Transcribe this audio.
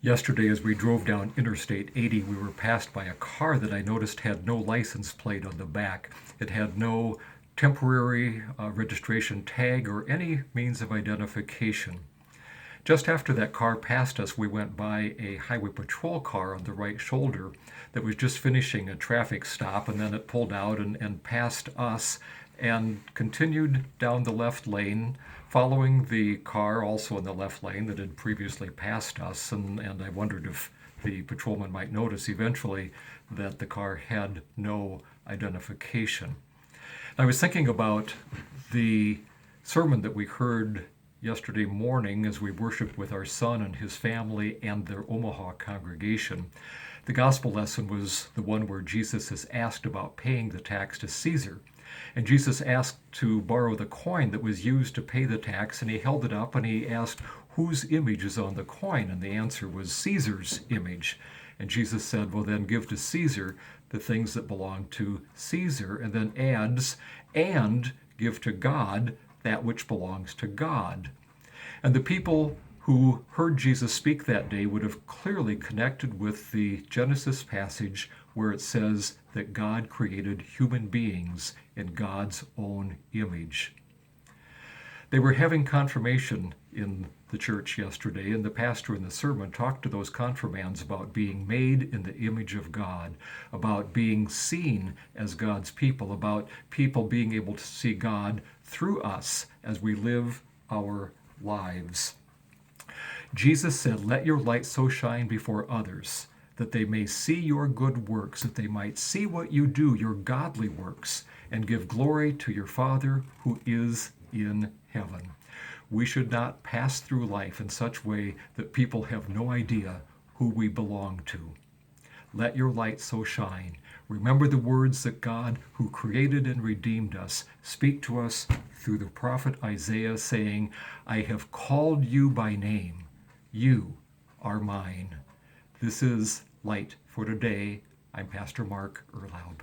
Yesterday, as we drove down Interstate 80, we were passed by a car that I noticed had no license plate on the back. It had no temporary registration tag or any means of identification. Just after that car passed us, we went by a highway patrol car on the right shoulder that was just finishing a traffic stop, and then it pulled out and passed us and continued down the left lane, following the car also in the left lane that had previously passed us. And I wondered if the patrolman might notice eventually that the car had no identification. I was thinking about the sermon that we heard yesterday morning as we worshiped with our son and his family and their Omaha congregation. The gospel lesson was the one where Jesus is asked about paying the tax to Caesar. And Jesus asked to borrow the coin that was used to pay the tax, and he held it up and he asked, "Whose image is on the coin?" And the answer was Caesar's image. And Jesus said, "Well, then give to Caesar the things that belong to Caesar," and then adds, "and give to God that which belongs to God." And the people who heard Jesus speak that day would have clearly connected with the Genesis passage where it says that God created human beings in God's own image. They were having confirmation in the church yesterday, and the pastor in the sermon talked to those confirmands about being made in the image of God, about being seen as God's people, about people being able to see God through us as we live our lives. Jesus said, "Let your light so shine before others that they may see your good works, that they might see what you do, your godly works, and give glory to your Father who is in heaven." We should not pass through life in such a way that people have no idea who we belong to. Let your light so shine. Remember the words that God, who created and redeemed us, speak to us through the prophet Isaiah, saying, "I have called you by name. You are mine." This is Light for Today. I'm Pastor Mark Erlaub.